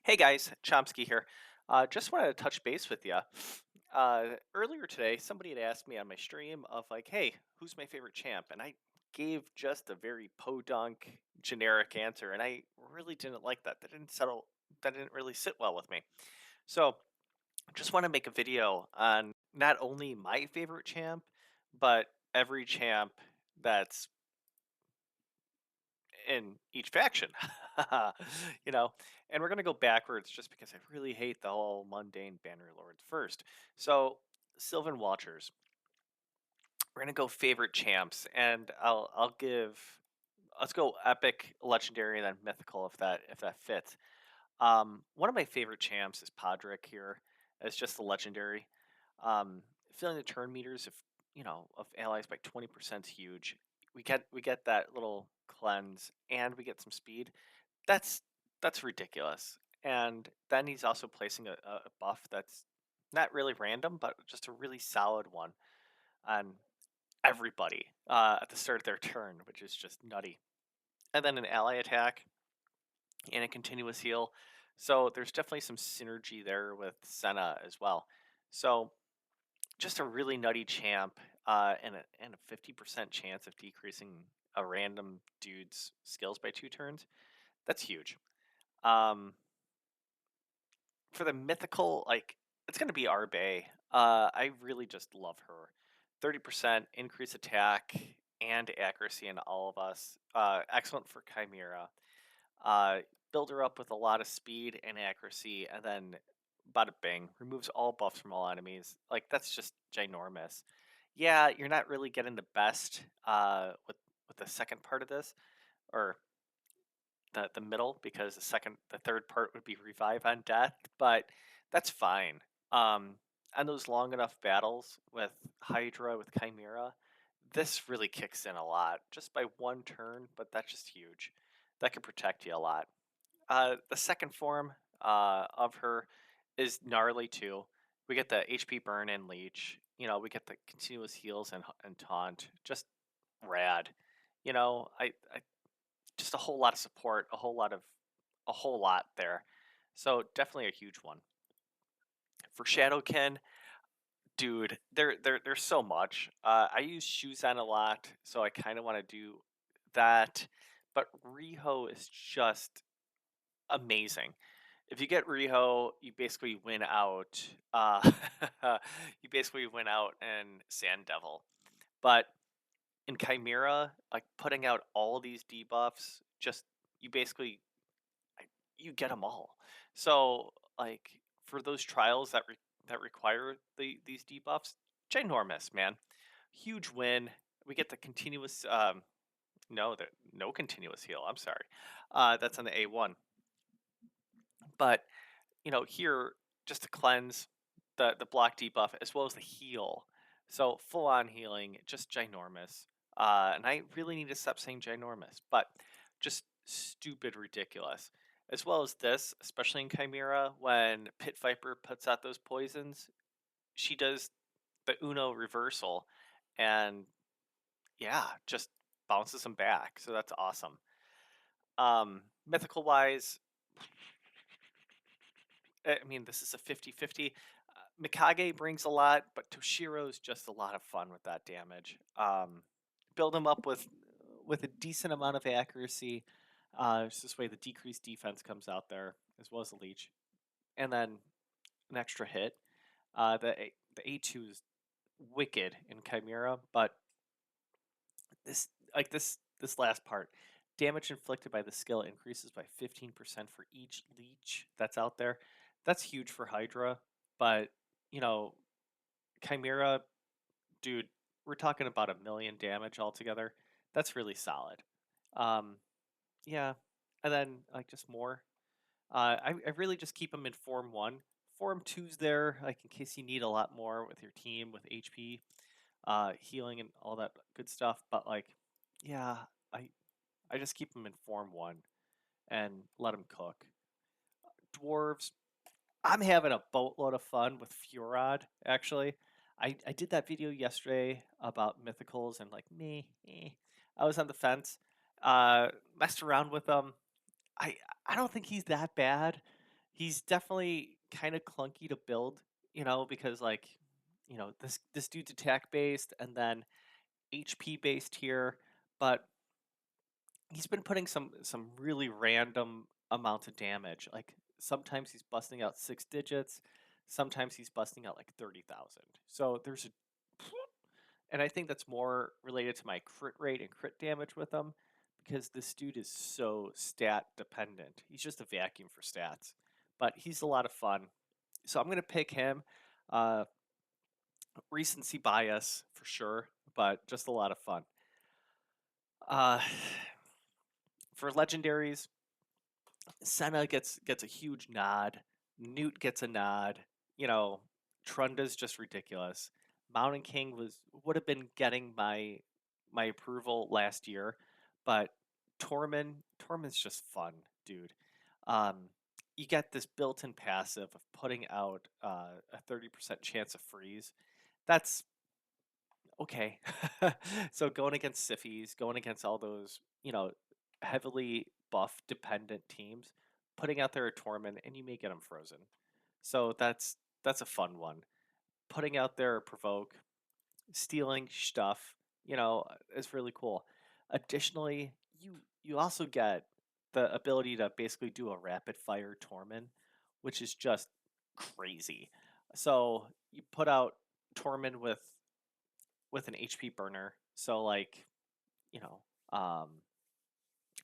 Hey guys, Chomsky here. Just wanted to touch base with you. Earlier today, somebody had asked me on my stream of like, "Hey, who's my favorite champ?" And I gave just a very podunk, generic answer, and I really didn't like that. That didn't settle. That didn't really sit well with me. So, just want to make a video on not only my favorite champ, but every champ that's in each faction. you know, and we're gonna go backwards just because I really hate the whole mundane banner lords first. So Sylvan Watchers. We're gonna go favorite champs, and I'll give let's go epic, legendary, and then mythical if that fits. One of my favorite champs is Podrick here. It's just the legendary. Filling the turn meters of allies by 20% is huge. We get that little cleanse and we get some speed. That's that's ridiculous. And then he's also placing a buff that's not really random, but just a really solid one on everybody at the start of their turn, which is just nutty. And then an ally attack and a continuous heal. So there's definitely some synergy there with Senna as well. So just a really nutty champ, and a 50% chance of decreasing a random dude's skills by 2 turns. That's huge. Um, for the mythical, like it's gonna be Arbe. I really just love her. 30% increase attack and accuracy in all of us. Excellent for Chimera. Uh, Build her up with a lot of speed and accuracy, and then bada bing, removes all buffs from all enemies. Like that's just ginormous. Yeah, you're not really getting the best with the second part of this, or the middle, because the third part would be revive on death, but that's fine. On those long enough battles with Hydra, with Chimera, this really kicks in a lot just by 1 turn, but that's just huge. That could protect you a lot. The second form of her is gnarly too. We get the HP burn and leech. We get the continuous heals and taunt. Just rad. I just a whole lot of support, a whole lot there. So definitely a huge one. For Shadowkin, dude, there's so much. I use Shuzan a lot, so I kind of want to do that. But Riho is just amazing. If you get Riho, you basically win out. You basically win out in Sand Devil. But in Chimera, like putting out all these debuffs, just you basically you get them all. So like for those trials that require these debuffs, ginormous man, huge win. We get the continuous no continuous heal. I'm sorry, that's on the A1. But here just to cleanse the block debuff as well as the heal. So full on healing, just ginormous. And I really need to stop saying ginormous, but just stupid ridiculous. As well as this, especially in Chimera, when Pit Viper puts out those poisons, she does the Uno reversal, and yeah, just bounces them back. So that's awesome. Mythical wise, I mean, this is a 50-50. Mikage brings a lot, but Toshiro's just a lot of fun with that damage. Build him up with a decent amount of accuracy. It's this way the decreased defense comes out there, as well as the leech, and then an extra hit. The A2 is wicked in Chimera, but this last part, damage inflicted by the skill increases by 15% for each leech that's out there. That's huge for Hydra, but you know, Chimera, dude, we're talking about 1 million damage altogether. That's really solid. Um, yeah, and then like just more. I really just keep them in Form 1. Form two's there, like in case you need a lot more with your team with HP, healing and all that good stuff. But like, yeah, I I just keep them in Form 1 and let them cook. Dwarves, I'm having a boatload of fun with Furod, actually. I did that video yesterday about mythicals and like I was on the fence. Messed around with them. I I don't think he's that bad. He's definitely kind of clunky to build, because like, this dude's attack based and then HP based here, but he's been putting some really random amounts of damage. Like sometimes he's busting out 6 digits, sometimes he's busting out like 30,000. So there's a and I think that's more related to my crit rate and crit damage with him because this dude is so stat dependent. He's just a vacuum for stats, but he's a lot of fun. So I'm going to pick him. Uh, Recency bias for sure, but just a lot of fun. Uh, for legendaries, Senna gets a huge nod. Newt gets a nod. You know, Trunda's just ridiculous. Mountain King would have been getting my approval last year, but Tormund's just fun, dude. Um, you get this built-in passive of putting out a 30% chance of freeze. That's okay. So going against Siffies, going against all those, heavily buff dependent teams, putting out there a Torment and you may get them frozen. So that's a fun one. Putting out there a Provoke, stealing stuff, is really cool. Additionally, you also get the ability to basically do a rapid fire Torment, which is just crazy. So you put out Torment with an HP burner. So like, you know, um,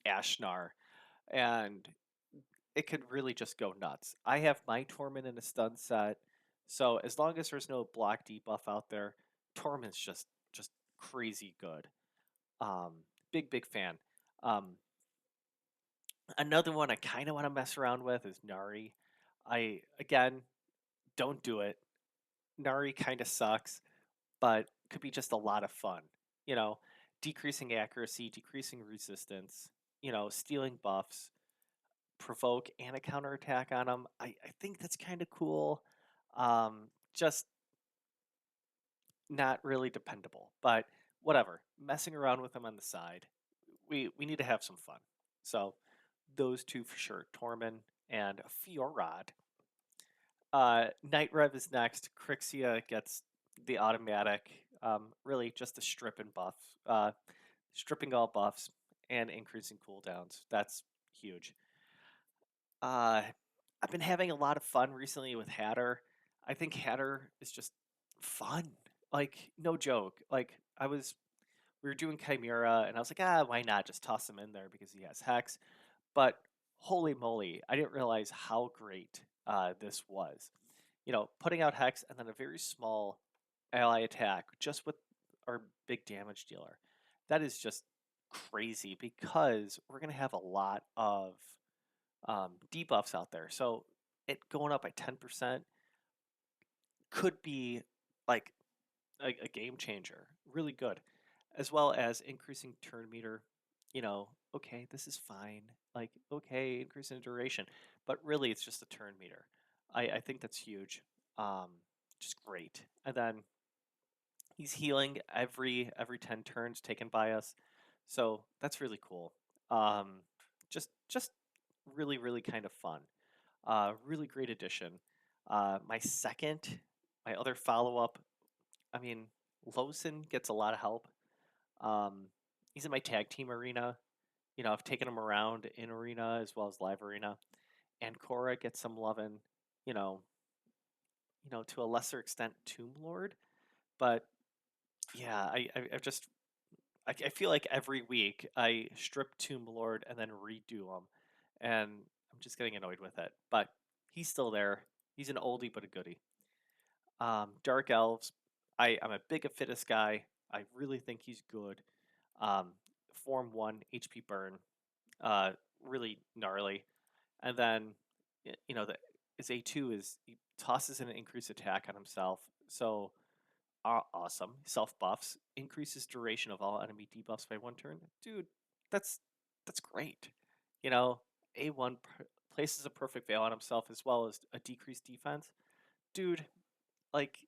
Ashnar, and it could really just go nuts. I have my Torment in a stun set, so as long as there's no block debuff out there, Torment's just crazy good. Um, big fan. Um, Another one I kind of want to mess around with is Nari. I again don't do it. Nari kind of sucks, but could be just a lot of fun. You know, decreasing accuracy, decreasing resistance, stealing buffs, provoke and a counterattack on them. I think that's kind of cool. Just not really dependable, but whatever. Messing around with them on the side. We need to have some fun. So those two for sure, Tormund and Fiorad. Night Rev is next. Crixia gets the automatic, really just a strip and buff, stripping all buffs and increasing cooldowns. That's huge. Uh, I've been having a lot of fun recently with Hatter. I think Hatter is just fun. Like, no joke. Like, we were doing Chimera, and I was like, why not? Just toss him in there because he has Hex. But holy moly, I didn't realize how great this was. Putting out Hex and then a very small ally attack just with our big damage dealer. That is just crazy because we're going to have a lot of debuffs out there. So it going up by 10% could be like a game changer. Really good. As well as increasing turn meter. Okay, this is fine. Like, okay, increasing duration. But really, it's just a turn meter. I think that's huge. Um, just great. And then he's healing every 10 turns taken by us. So that's really cool. Um, just really kind of fun. Really great addition. My other follow up. I mean, Lawson gets a lot of help. Um, he's in my tag team arena. I've taken him around in arena as well as live arena, and Cora gets some loving. You know, to a lesser extent, Tomb Lord. But yeah, I feel like every week I strip Tomb Lord and then redo him, and I'm just getting annoyed with it. But he's still there. He's an oldie but a goodie. Dark Elves. I'm a big Aphitis guy. I really think he's good. Um, Form 1, HP burn. Uh, Really gnarly. And then, his A2 is he tosses in an increased attack on himself. So, awesome. Self buffs. Increases duration of all enemy debuffs by 1 turn. Dude, that's that's great. A1 places a perfect veil on himself as well as a decreased defense. Dude, like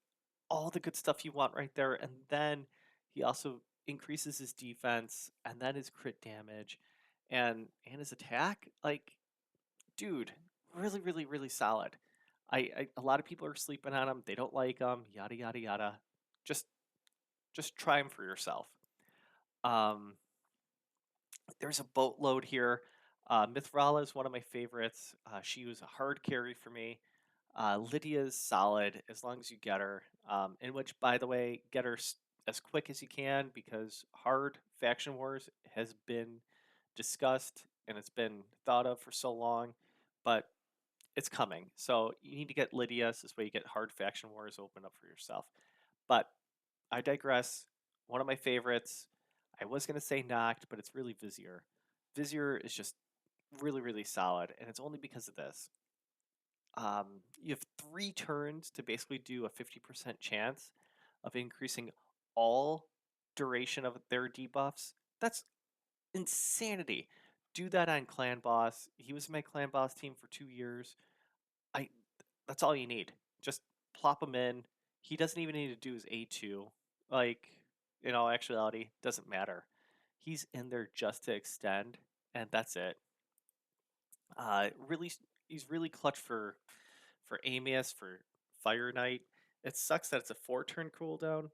all the good stuff you want right there. And then he also increases his defense and then his crit damage and his attack. Like, dude, really, really, really solid. A lot of people are sleeping on them. They don't like them. Yada yada yada. Just just try them for yourself. Um, there's a boatload here. Mithrala is one of my favorites. She was a hard carry for me. Lydia's solid as long as you get her. In which, by the way, get her as quick as you can because hard faction wars has been discussed and it's been thought of for so long, but it's coming. So you need to get Lydia so this way you get hard faction wars open up for yourself. But I digress. One of my favorites. I was gonna say Noct, but it's really Vizier. Vizier is just really, really solid, and it's only because of this. You have 3 turns to basically do a 50% chance of increasing all duration of their debuffs. That's insanity. Do that on Clan Boss. He was in my Clan Boss team for 2 years. I That's all you need. Just plop him in. He doesn't even need to do his A2. Like, in all actuality, doesn't matter. He's in there just to extend, and that's it. Really, he's really clutch for Amius, for Fire Knight. It sucks that it's a 4 turn cooldown,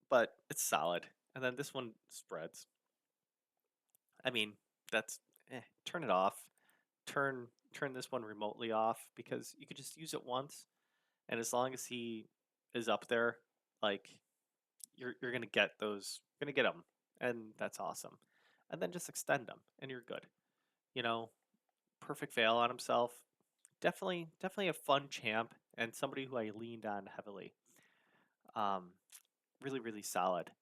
but it's solid. And then this one spreads. I mean, that's turn it off. Turn this one remotely off because you could just use it once, and as long as he is up there, like you're gonna get those, you're gonna get them, and that's awesome. And then just extend them, and you're good. You know, perfect fail on himself. Definitely a fun champ and somebody who I leaned on heavily. Um, really, really solid.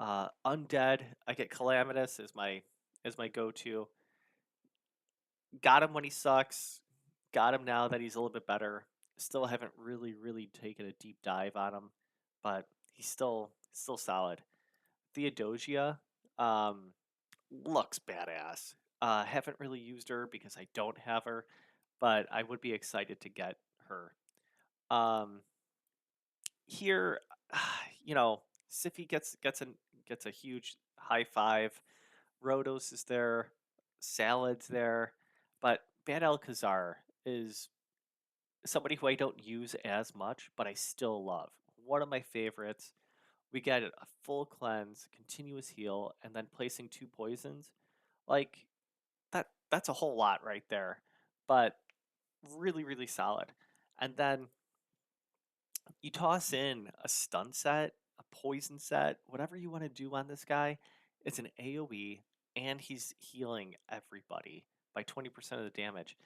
Undead, I get Calamitous as my go-to. Got him when he sucks. Got him now that he's a little bit better. Still haven't really taken a deep dive on him, but he's still solid. Theodosia um, looks badass. Haven't really used her because I don't have her, but I would be excited to get her. Um, here, Siffy gets a huge high five. Rhodos is there, Salad's there, but Bad Alcazar is somebody who I don't use as much, but I still love. One of my favorites. We get a full cleanse, continuous heal, and then placing 2 poisons. Like that's a whole lot right there. But really, really solid. And then you toss in a stun set, a poison set, whatever you want to do on this guy. It's an AoE, and he's healing everybody by 20% of the damage.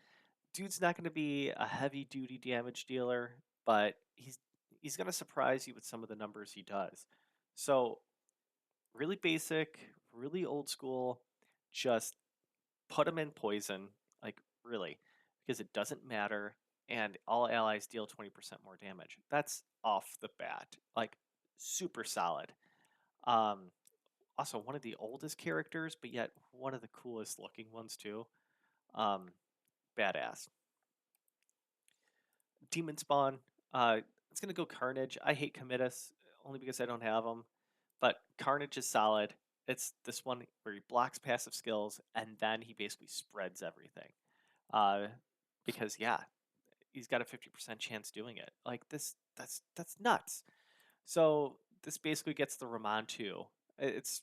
Dude's not going to be a heavy duty damage dealer, but he's going to surprise you with some of the numbers he does. So really basic, really old school. Just put him in poison, like really, because it doesn't matter, and all allies deal 20% more damage. That's off the bat, like super solid. Um, Also one of the oldest characters, but yet one of the coolest looking ones too. Um, Badass. Demon Spawn. It's gonna go Carnage. I hate Committus only because I don't have them, but Carnage is solid. It's this one where he blocks passive skills and then he basically spreads everything. Uh, because yeah, he's got a 50% chance doing it. Like that's nuts. So this basically gets the Ramon too. It's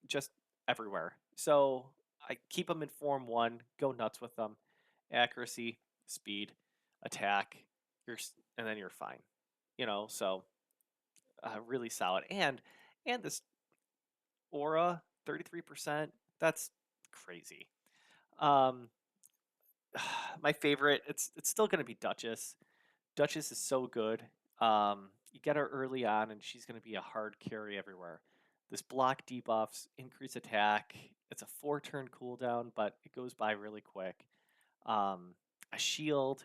just everywhere. So I keep them in form 1, go nuts with them. Accuracy, speed, attack, and then you're fine. So really solid. And this aura 33%, that's crazy. Um my favorite, it's still going to be Duchess. Duchess is so good. You get her early on, and she's going to be a hard carry everywhere. This block debuffs, increase attack. It's a 4 turn cooldown, but it goes by really quick. A shield,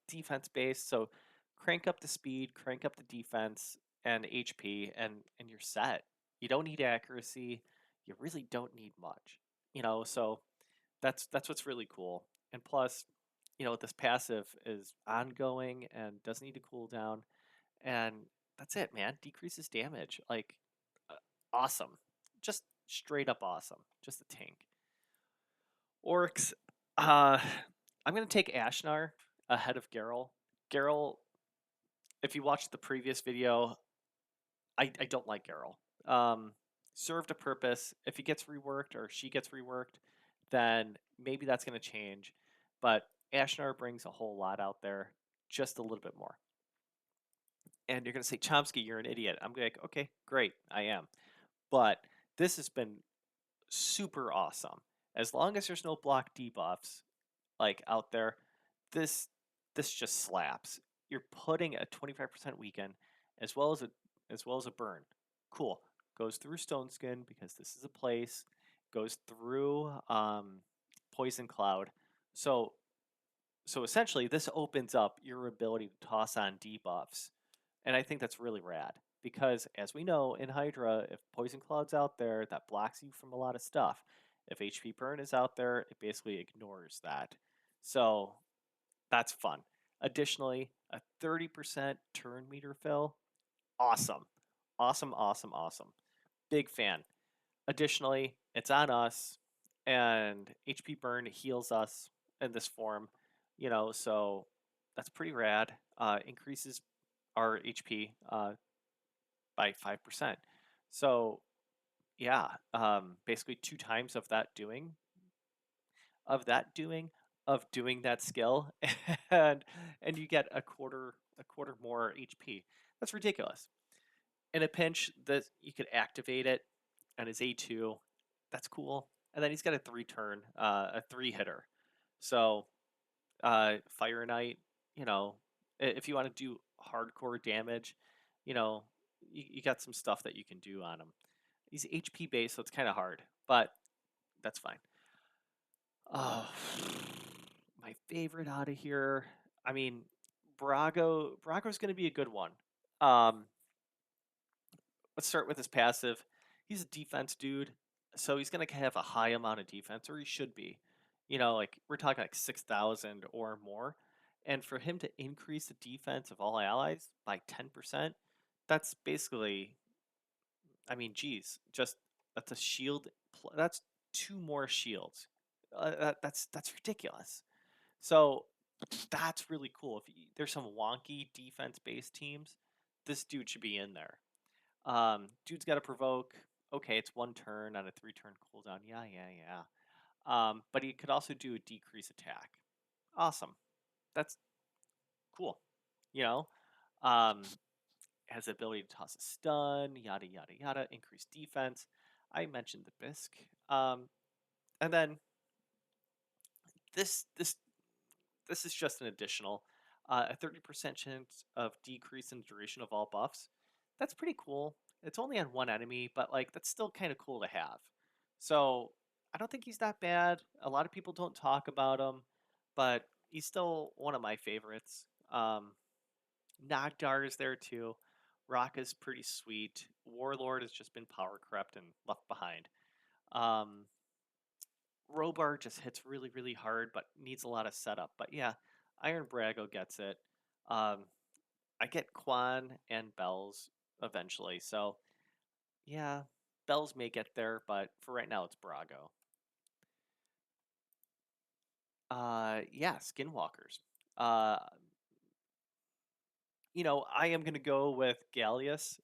defense based. So crank up the speed, crank up the defense and HP, and you're set. You don't need accuracy. You really don't need much. So that's what's really cool. And plus, this passive is ongoing and doesn't need to cool down. And that's it, man. Decreases damage. Like, uh, awesome. Just straight up awesome. Just a tank. Orcs. Uh, I'm gonna take Ashnar ahead of Geralt. Geralt, if you watched the previous video, I don't like Geralt. Served a purpose. If he gets reworked or she gets reworked, then maybe that's gonna change. But Ashnar brings a whole lot out there, just a little bit more. And you're gonna say, Chomsky, you're an idiot. I'm like, okay, great, I am. But this has been super awesome. As long as there's no block debuffs like out there, this this just slaps. You're putting a 25% weaken as well as a burn. Cool. Goes through Stone Skin because this is a place. Goes through Poison Cloud. So essentially this opens up your ability to toss on debuffs. And I think that's really rad because, as we know in Hydra, if Poison Cloud's out there, that blocks you from a lot of stuff. If HP Burn is out there, it basically ignores that. So that's fun. Additionally, a 30% turn meter fill. Awesome. Awesome, awesome, awesome. Big fan. Additionally, it's on us, and HP Burn heals us in this form, so that's pretty rad. Increases our HP by 5%. So yeah, basically two times of that doing of doing that skill, and you get a quarter more HP. That's ridiculous. In a pinch, that you could activate it on his A2. That's cool. And then he's got a a 3 hitter. So Fire Knight, if you want to do hardcore damage, you know, you got some stuff that you can do on him. He's HP based, so it's kind of hard, but that's fine. My favorite out of here. I mean, Brago's going to be a good one. Um, let's start with his passive. He's a defense dude, so he's going to have a high amount of defense, or he should be. Like we're talking like 6,000 or more. And for him to increase the defense of all allies by 10%, that's basically, I mean, geez, just that's a shield. That's two more shields. That's ridiculous. So that's really cool. If there's some wonky defense-based teams, this dude should be in there. Dude's got to provoke. Okay, it's 1 turn on a 3-turn cooldown. Yeah, yeah, yeah. But he could also do a decrease attack. Awesome. That's cool. You know, um, has the ability to toss a stun, yada yada yada, increase defense. I mentioned the bisque. And then this this this is just an additional a 30% chance of decrease in duration of all buffs. That's pretty cool. It's only on one enemy, but like that's still kind of cool to have. So I don't think he's that bad. A lot of people don't talk about him, but he's still one of my favorites. Nagdar is there too. Rock is pretty sweet. Warlord has just been power crept and left behind. Um, Robar just hits really, really hard, but needs a lot of setup. But yeah, Iron Brago gets it. Um, I get Quan and Bells eventually. So yeah, Bells may get there, but for right now, it's Brago. Yeah, Skinwalkers. Uh, I am gonna go with Gallius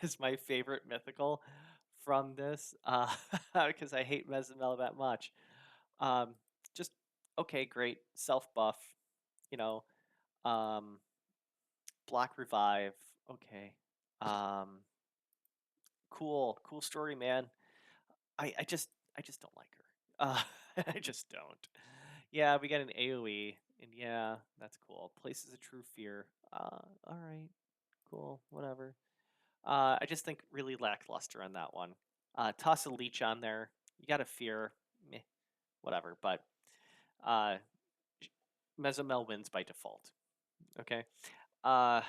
as my favorite mythical from this because I hate Mezomel that much. Um, just okay, great self buff. You know, um, block revive. Okay, um, cool story, man. I just don't like her. I just don't. Yeah, we got an AOE, and yeah, that's cool. Places a true fear. All right, cool, whatever. I just think really lackluster on that one. Toss a leech on there. You got a fear, meh, whatever. But uh, Mezomel wins by default. Okay. Uh,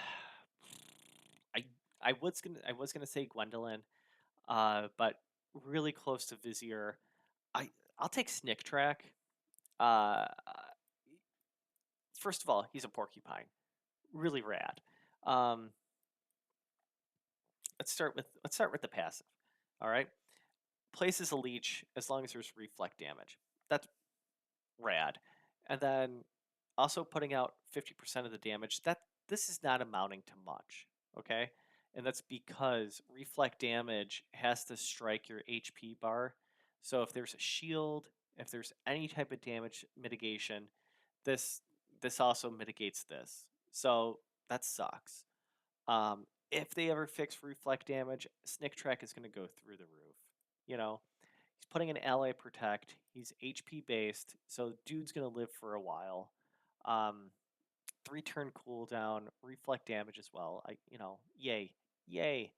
I I was gonna say Gwendolyn, but really close to Vizier. I'll take Snick Track. Uh, first of all, he's a porcupine, really rad. Um, let's start with the passive. All right, places a leech as long as there's reflect damage. That's rad. And then also putting out 50% of the damage. This is not amounting to much, okay? And that's because reflect damage has to strike your HP bar. So if there's a shield, if there's any type of damage mitigation, this this also mitigates this. So that sucks. If they ever fix reflect damage, Snick Track is going to go through the roof. You know, he's putting an ally protect. He's HP based, so dude's going to live for a while. Um, 3 turn cooldown, reflect damage as well. Yay, yay.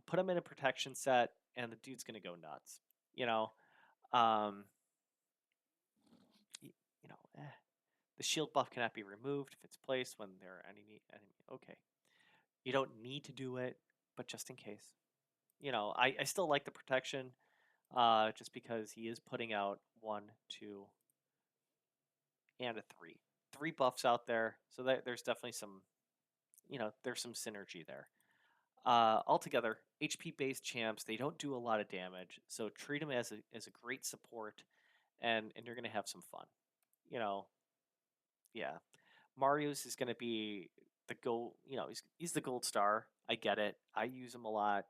Put him in a protection set, and the dude's going to go nuts. You know, um, y- the shield buff cannot be removed if it's placed when there are enemy. Okay, you don't need to do it, but just in case. I still like the protection, just because he is putting out 1, 2, and a 3. 3 buffs out there, so there's definitely some, there's some synergy there. Altogether, HP-based champs, they don't do a lot of damage, so treat them as a great support, and you're going to have some fun. You know, yeah. Mario's is going to be the gold, he's the gold star. I get it. I use him a lot,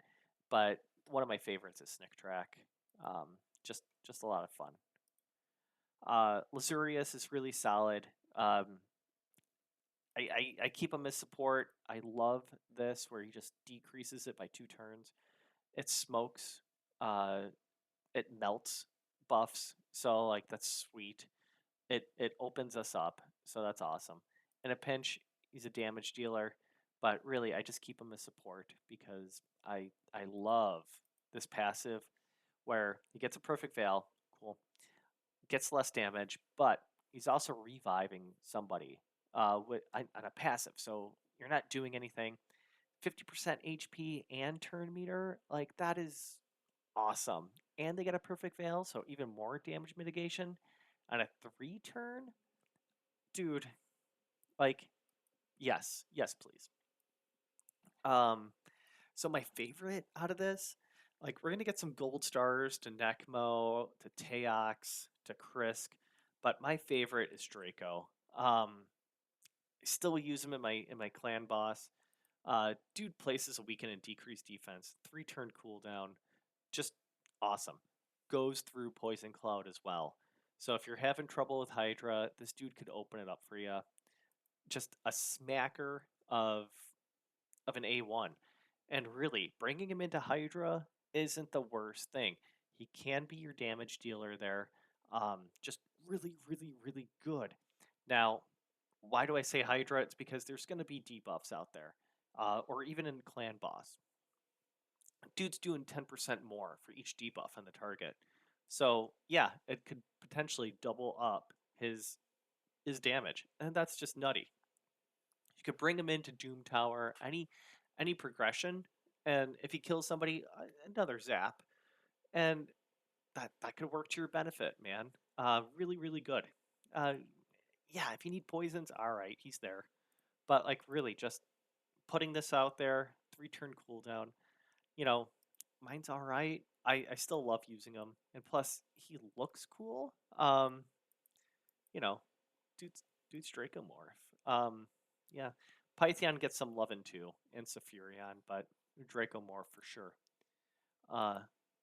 but one of my favorites is Snick Track. Um, just a lot of fun. Lasurius is really solid. I keep him as support. I love this where he just decreases it by 2 turns. It smokes. Uh, it melts buffs. So like that's sweet. It opens us up. So that's awesome. In a pinch, he's a damage dealer, but really I just keep him as support because I love this passive where he gets a perfect veil. Cool. Gets less damage, but he's also reviving somebody on a passive. So you're not doing anything. 50% HP and turn meter, like that is awesome. And they get a perfect veil, so even more damage mitigation on a 3 turn. Dude, like yes, yes, please. Um, so my favorite out of this, like we're gonna get some gold stars to Necmo, to Teox, to Krisk, but my favorite is Draco. I still use him in my clan boss. Dude places a weaken and decreased defense, 3 turn cooldown, just awesome. Goes through Poison Cloud as well. So if you're having trouble with Hydra, this dude could open it up for you. Just a smacker of an A1. And really, bringing him into Hydra isn't the worst thing. He can be your damage dealer there. Just really, really, really good. Now, why do I say Hydra? It's because there's going to be debuffs out there, or even in Clan Boss. Dude's doing 10% more for each debuff on the target. So yeah, it could potentially double up his damage, and that's just nutty. You could bring him into Doom Tower, any progression, and if he kills somebody, another zap, and that could work to your benefit, man. Really, really good. Uh, yeah, if you need poisons, all right, he's there. But like, really, just putting this out there, 3 turn cooldown. You know, mine's all right. I still love using him, and plus he looks cool. You know, dude's Dracomorph. Yeah, Python gets some loving too, and Saphirion, but Dracomorph for sure. Uh,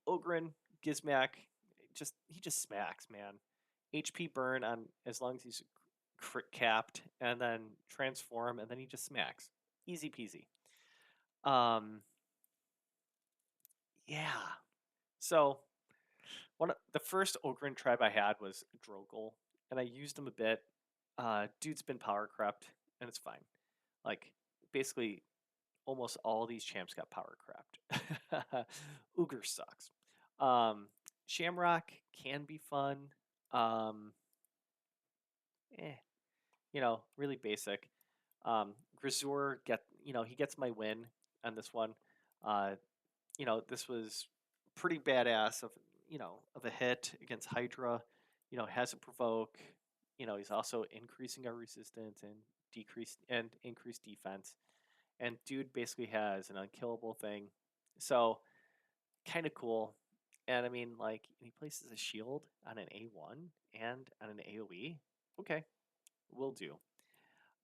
Ogren, Gizmak, he just smacks, man. HP burn on as long as he's crit capped, and then transform, and then he just smacks. Easy peasy. Um, yeah. So the first Ogren tribe I had was Drogal, and I used him a bit. Dude's been power crept, and it's fine. Like basically, almost all these champs got power crept. Uger sucks. Shamrock can be fun. Um, eh, really basic. Grisur he gets my win on this one. Uh, this was pretty badass of a hit against Hydra. Has a provoke. He's also increasing our resistance and increased defense. And dude basically has an unkillable thing. So kind of cool. And I mean, like, he places a shield on an A1 and on an AoE. Okay, will do.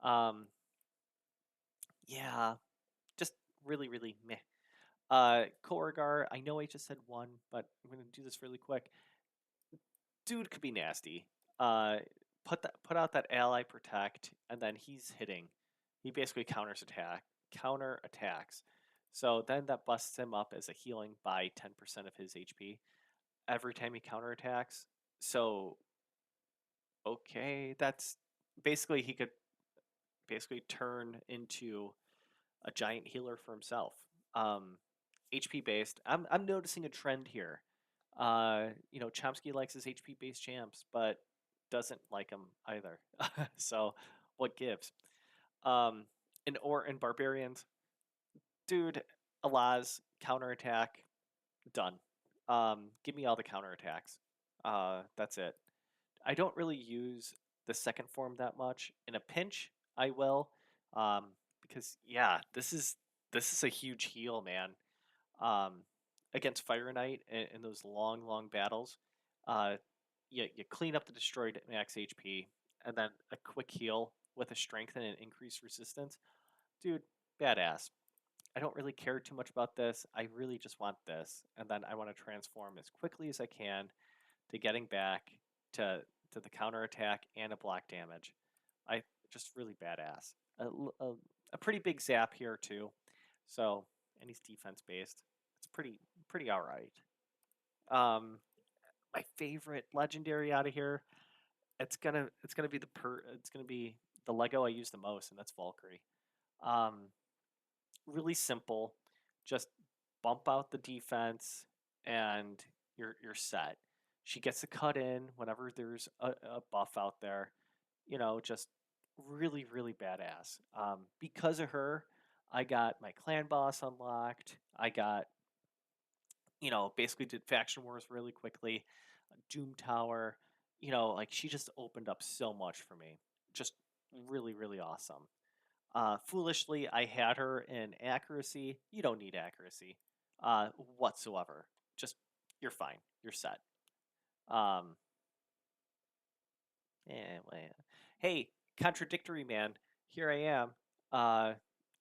Um, yeah, just really, really meh. Beauregard, I know I just said one, but I'm gonna do this really quick. Dude could be nasty. Uh, put out that ally protect, and then he's hitting. He basically counter attacks. So then that busts him up as a healing by 10% of his HP every time he counterattacks. So okay, that's basically he could basically turn into a giant healer for himself. Um, HP based. I'm noticing a trend here. Chomsky likes his HP based champs, but doesn't like them either. So what gives? Um, and barbarians, dude, Alaz counterattack done. Give me all the counterattacks. That's it. I don't really use the second form that much. In a pinch, I will, um, because yeah, this is a huge heal, man. Um, Against Fire Knight in those long, long battles, uh, you clean up the destroyed max HP, and then a quick heal with a strengthen and increased resistance. Dude, badass. I don't really care too much about this. I really just want this, and then I want to transform as quickly as I can to getting back to to the counter attack and a block damage. I just really badass. A pretty big zap here too. So and he's defense based. It's pretty all right. Um, my favorite legendary out of here. It's gonna be the Lego I use the most, and that's Valkyrie. Um, Really simple. Just bump out the defense, and you're set. She gets to cut in whenever there's a buff out there. Just really really badass. Because of her, I got my clan boss unlocked. I got basically did faction wars really quickly. Doom Tower. Like she just opened up so much for me. Just really really awesome. Foolishly, I had her in accuracy. You don't need accuracy whatsoever. Just you're fine. You're set. Um, well, yeah. Hey, contradictory man. Here I am. Uh,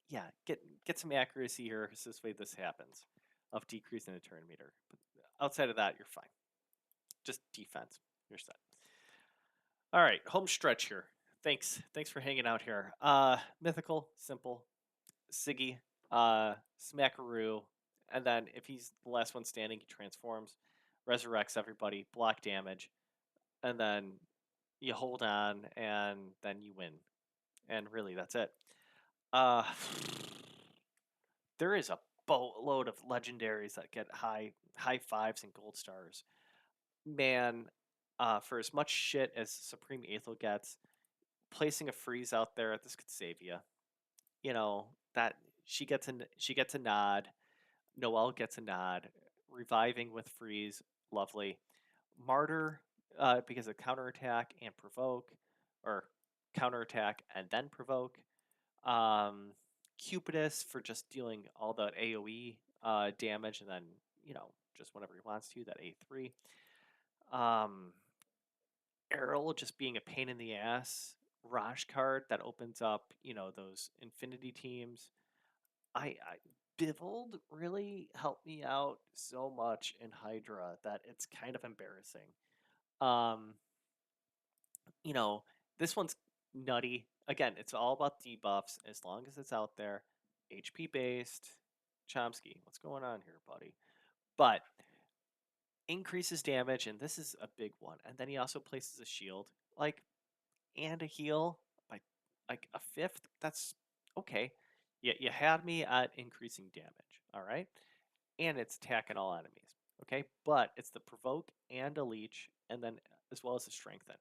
yeah, get some accuracy here. So this way this happens of decreasing the turn meter. But outside of that, you're fine. Just defense. You're set. All right, home stretch here. Thanks for hanging out here. Mythical, simple, Siggy, Smackaroo, and then if he's the last one standing, he transforms, resurrects everybody, block damage, and then you hold on, and then you win. And really, that's it. Uh, there is a boatload of legendaries that get high fives and gold stars. Man, for as much shit as Supreme Aethel gets, placing a freeze out there, this could save you. That she gets a nod. Noelle gets a nod. Reviving with freeze, lovely. Martyr, because of counterattack and provoke, or counterattack and then provoke. Um, Cupidus for just dealing all that AoE damage and then, just whenever he wants to, that A3. Um, Errol just being a pain in the ass. Raj card that opens up, those infinity teams. I Bivold really helped me out so much in Hydra that it's kind of embarrassing. Um, you know, this one's nutty. Again, it's all about debuffs as long as it's out there. HP based. Chomsky, what's going on here, buddy? But increases damage, and this is a big one. And then he also places a shield, like, and a heal by like a fifth. That's okay. You had me at increasing damage, all right? And it's attacking all enemies. Okay, but it's the provoke and a leech, and then as well as the strengthen.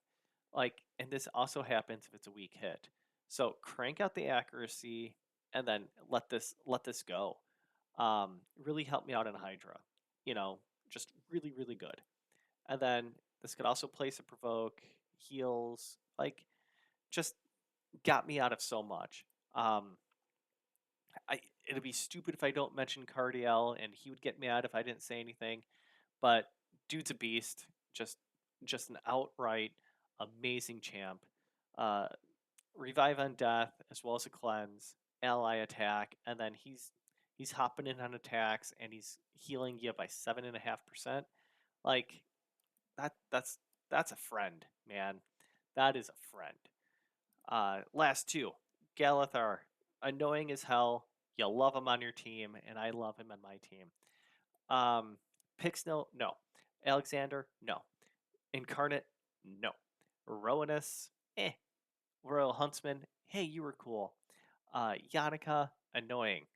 And this also happens if it's a weak hit. So crank out the accuracy, and then let this go. Really help me out in Hydra. You know, just really really good. And then this could also place a provoke, heals, just got me out of so much. Um, it'd be stupid if I don't mention Cardiel, and he would get mad if I didn't say anything. But dude's a beast. Just an outright amazing champ. uh, revive on death as well as a cleanse, ally attack, and then he's hopping in on attacks and he's healing you by 7.5%. Like that's a friend, man. That is a friend. Last two, Galathar, annoying as hell. You love him on your team, and I love him on my team. Pixnil, no. Alexander, no. Incarnate, no. Rowanus, eh. Royal Huntsman, hey, you were cool. Yannicka, annoying.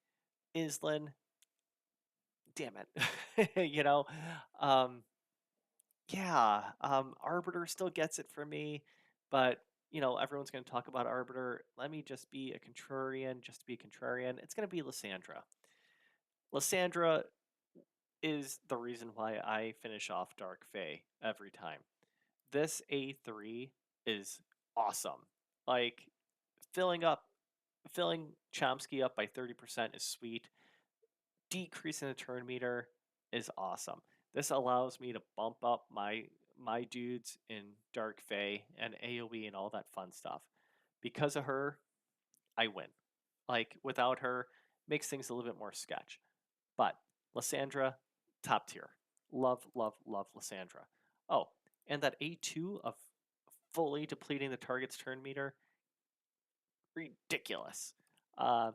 Islin, damn it. Um, yeah, Arbiter still gets it for me, but everyone's going to talk about Arbiter. Let me just be a contrarian, just to be a contrarian. It's going to be Lysandra. Lysandra is the reason why I finish off Dark Fae every time. This A3 is awesome. Like filling filling Chomsky up by 30% is sweet. Decreasing the turn meter is awesome. This allows me to bump up my dudes in Dark Fae and AoE and all that fun stuff. Because of her, I win. Like without her, makes things a little bit more sketch. But Lysandra, top tier. Love, love, love Lysandra. Oh, and that A2 of fully depleting the target's turn meter, ridiculous. Uh,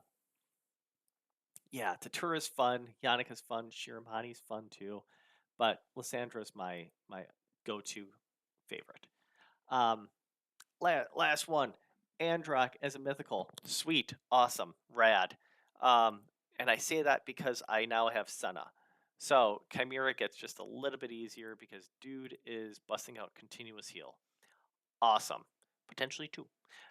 yeah, Tatura's fun, Yannicka's fun, Shiramani's fun too, but Lysandra's my go-to favorite. Um, last one, Androck as a mythical, sweet, awesome, rad. Um, and I say that because I now have Senna. So Chimera gets just a little bit easier because dude is busting out continuous heal. Awesome, potentially two,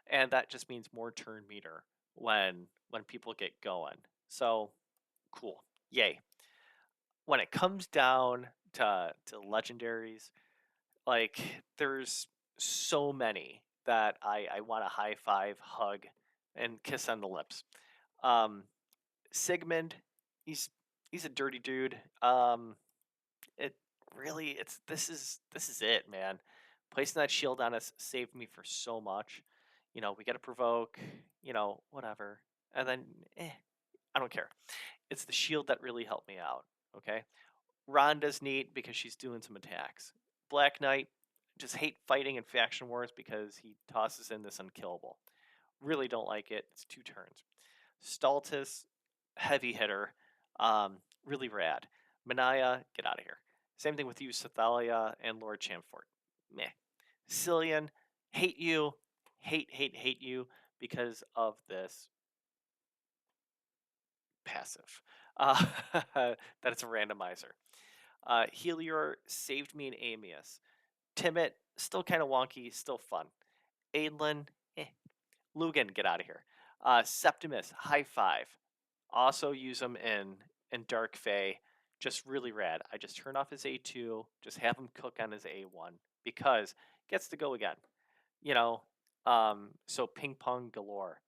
and that just means more turn meter when people get going. So cool. Yay. When it comes down to legendaries, like there's so many that I want to high five, hug, and kiss on the lips. Um, Sigmund, he's he's a dirty dude. It really it's this is it, man. Placing that shield on us saved me for so much. We got to provoke, whatever, and then I don't care. It's the shield that really helped me out. Okay. Rhonda's neat because she's doing some attacks. Black Knight, just hate fighting in faction wars because he tosses in this unkillable. Really don't like it. It's 2 turns. Stultus, heavy hitter, really rad. Manaya, get out of here. Same thing with you, Cythalia and Lord Chamfort. Meh. Cillian, hate you, hate you because of this passive. That it's a randomizer. Helior saved me in Amius. Timid, still kind of wonky, still fun. Aidlin, eh. Lugan, get out of here. Septimus, high five. Also use him in Dark Fae. Just really rad. I just turn off his A2, just have him cook on his A1 because gets to go again. So ping pong galore.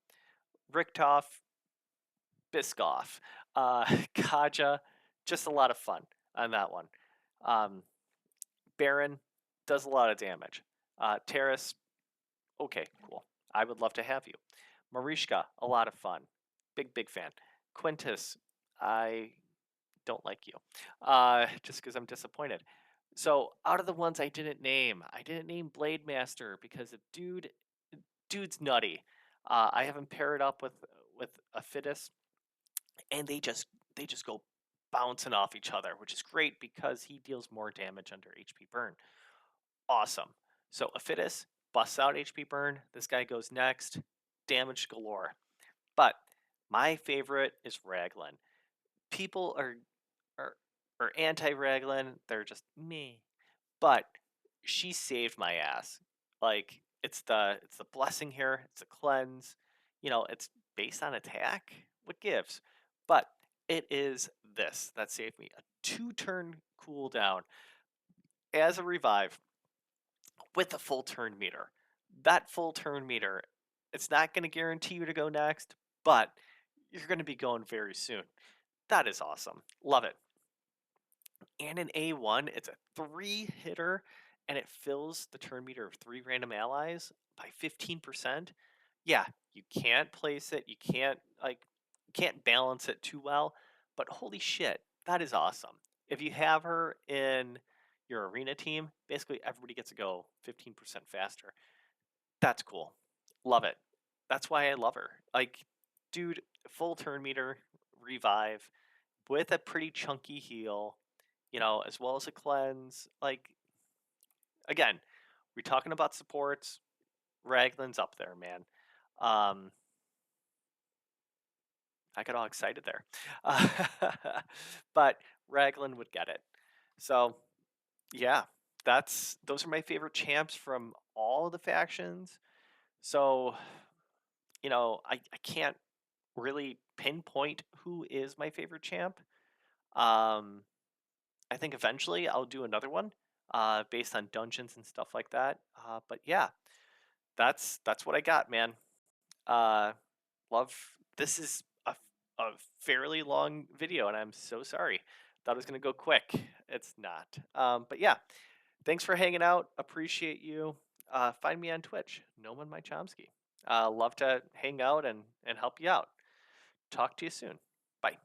Richthoff, Biscoff, Kaja, just a lot of fun on that one. Um, Baron does a lot of damage. Terrace, okay, cool. I would love to have you. Marishka, a lot of fun. Big fan. Quintus, I don't like you. Just because I'm disappointed. So out of the ones I didn't name Blade Master because the dude's nutty. I have him paired up with a Fitus, and they just go bouncing off each other, which is great because he deals more damage under HP burn. Awesome. So Aphitis busts out HP burn. This guy goes next. Damage galore. But my favorite is Raglan. People are are anti Raglan. They're just me. But she saved my ass. Like it's the blessing here. It's a cleanse. It's based on attack. What gives? But it is this that saved me a 2-turn cooldown as a revive with a full turn meter. That full turn meter, it's not going to guarantee you to go next, but you're going to be going very soon. That is awesome. Love it. And in A1, it's a 3 hitter and it fills the turn meter of 3 random allies. by 15%. Yeah, you can't place it, you can't balance it too well, but holy shit, that is awesome. If you have her in your arena team, basically everybody gets to go 15% faster. That's cool. Love it. That's why I love her. Like, dude, full turn meter, revive with a pretty chunky heal, as well as a cleanse. Like, again, we're talking about supports. Raglan's up there, man. Um, I got all excited there. Uh, but Raglan would get it. So, yeah, those are my favorite champs from all of the factions. So, I can't really pinpoint who is my favorite champ. Um, I think eventually I'll do another one based on dungeons and stuff like that. But yeah, that's what I got, man. Uh, love. This is a fairly long video, and I'm so sorry. Thought it was gonna go quick. It's not. But yeah, thanks for hanging out. Appreciate you. Find me on Twitch, No One My Chomsky. Love to hang out and help you out. Talk to you soon. Bye.